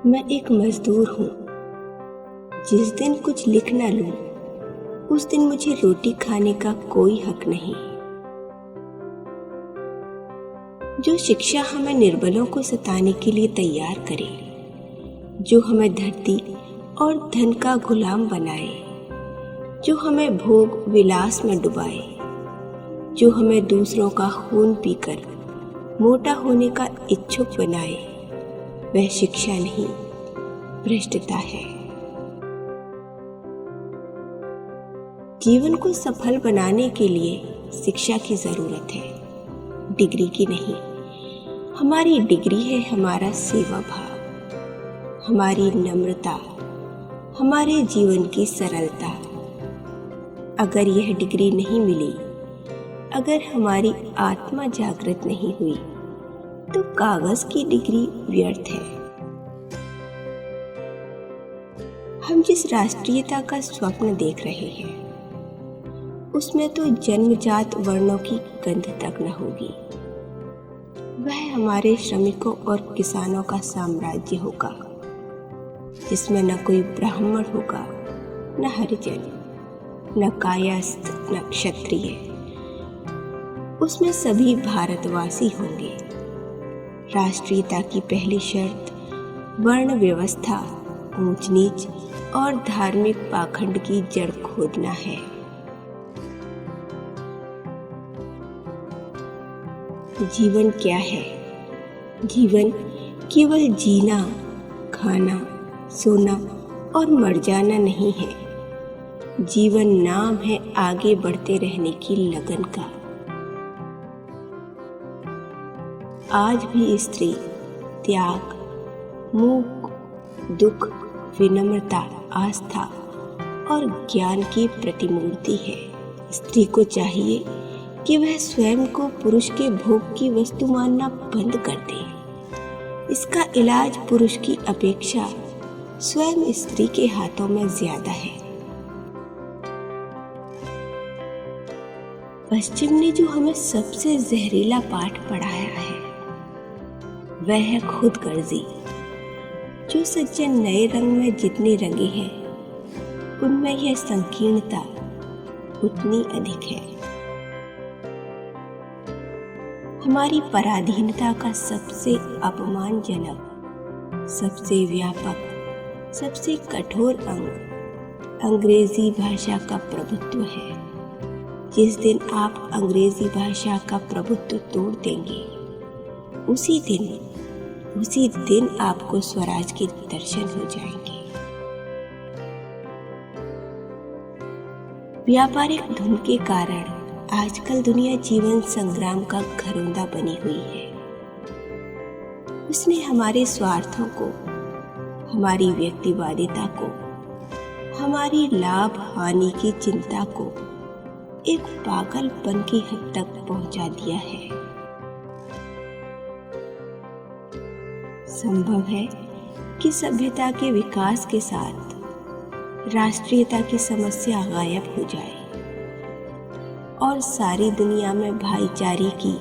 मैं एक मजदूर हूँ। जिस दिन कुछ लिख न लूँ, उस दिन मुझे रोटी खाने का कोई हक नहीं। जो शिक्षा हमें निर्बलों को सताने के लिए तैयार करे, जो हमें धरती और धन का गुलाम बनाए, जो हमें भोग विलास में डुबाए, जो हमें दूसरों का खून पीकर मोटा होने का इच्छुक बनाए, वह शिक्षा नहीं, भ्रष्टता है। जीवन को सफल बनाने के लिए शिक्षा की जरूरत है, डिग्री की नहीं। हमारी डिग्री है हमारा सेवा भाव, हमारी नम्रता, हमारे जीवन की सरलता। अगर यह डिग्री नहीं मिली, अगर हमारी आत्मा जागृत नहीं हुई, तो कागज की डिग्री व्यर्थ है। हम जिस राष्ट्रीयता का स्वप्न देख रहे हैं, उसमें तो जन्मजात वर्णों की गंध तक न होगी। वह हमारे श्रमिकों और किसानों का साम्राज्य होगा, जिसमें न कोई ब्राह्मण होगा, न हरिजन, न कायस्थ, न क्षत्रिय। उसमें सभी भारतवासी होंगे। राष्ट्रीयता की पहली शर्त वर्ण व्यवस्था, ऊंच नीच और धार्मिक पाखंड की जड़ खोदना है। जीवन क्या है? जीवन केवल जीना, खाना, सोना और मर जाना नहीं है। जीवन नाम है आगे बढ़ते रहने की लगन का। आज भी स्त्री त्याग, मूक, दुख, विनम्रता, आस्था और ज्ञान की प्रतिमूर्ति है। स्त्री को चाहिए कि वह स्वयं को पुरुष के भोग की वस्तु मानना बंद कर दे। इसका इलाज पुरुष की अपेक्षा स्वयं स्त्री के हाथों में ज्यादा है। पश्चिम ने जो हमें सबसे जहरीला पाठ पढ़ाया है, वह है खुदगर्जी। जो सज्जन नए रंग में जितने रंगे हैं, उनमें यह संकीर्णता उतनी अधिक है। हमारी पराधीनता का सबसे अपमानजनक, सबसे व्यापक, सबसे कठोर अंग अंग्रेजी भाषा का प्रभुत्व है। जिस दिन आप अंग्रेजी भाषा का प्रभुत्व तोड़ देंगे, उसी दिन आपको स्वराज के दर्शन हो जाएंगे। व्यापारिक धुन के कारण आजकल दुनिया जीवन संग्राम का घरौंदा बनी हुई है। उसने हमारे स्वार्थों को, हमारी व्यक्तिवादिता को, हमारी लाभ हानि की चिंता को एक पागलपन की हद तक पहुंचा दिया है। संभव है कि सभ्यता के विकास के साथ राष्ट्रीयता की समस्या गायब हो जाए और सारी दुनिया में भाईचारे की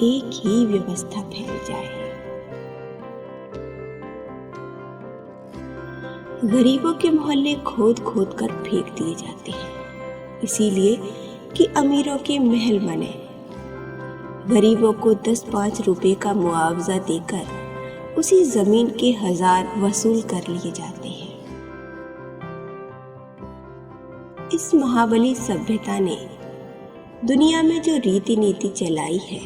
एक ही व्यवस्था फैल जाए। गरीबों के मोहल्ले खोद खोद कर फेंक दिए जाते हैं, इसीलिए कि अमीरों के महल बने। गरीबों को 10-5 रुपए का मुआवजा देकर उसी जमीन के 1000 वसूल कर लिए जाते हैं। इस महाबली सभ्यता ने दुनिया में जो रीति नीति चलाई है,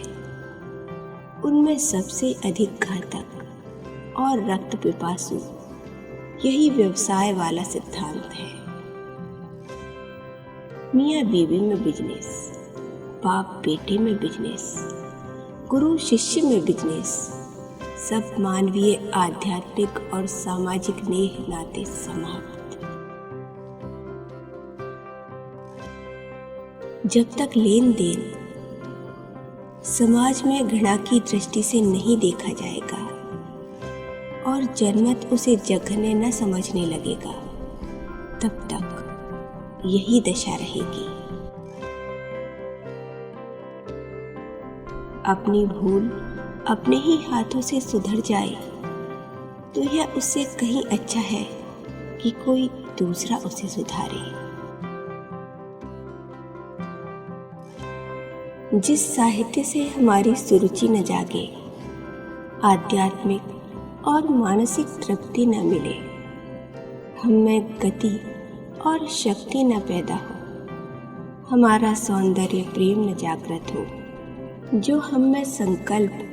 उनमें सबसे अधिक घातक और रक्त पिपासु यही व्यवसाय वाला सिद्धांत है। मियाँ बीवी में बिजनेस, बाप बेटे में बिजनेस, गुरु शिष्य में बिजनेस, सब मानवीय, आध्यात्मिक और सामाजिक नेह नाते समाप्त। जब तक लेन देन समाज में घृणा की दृष्टि से नहीं देखा जाएगा और जनमत उसे जघन्य न समझने लगेगा, तब तक यही दशा रहेगी। अपनी भूल अपने ही हाथों से सुधर जाए तो यह उससे कहीं अच्छा है कि कोई दूसरा उसे सुधारे। जिस साहित्य से हमारी सुरुचि न जागे, आध्यात्मिक और मानसिक तृप्ति न मिले, हम में गति और शक्ति न पैदा हो, हमारा सौंदर्य प्रेम न जागृत हो, जो हम में संकल्प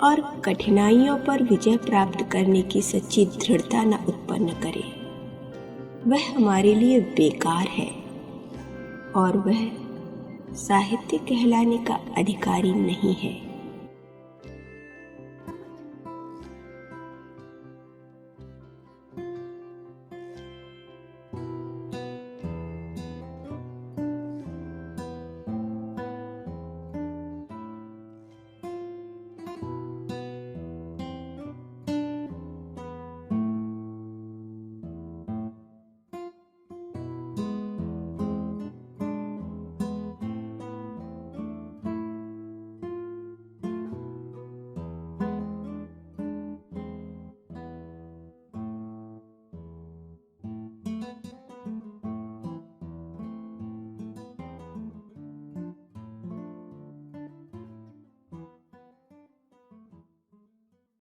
और कठिनाइयों पर विजय प्राप्त करने की सच्ची दृढ़ता न उत्पन्न करे, वह हमारे लिए बेकार है और वह साहित्य कहलाने का अधिकारी नहीं है।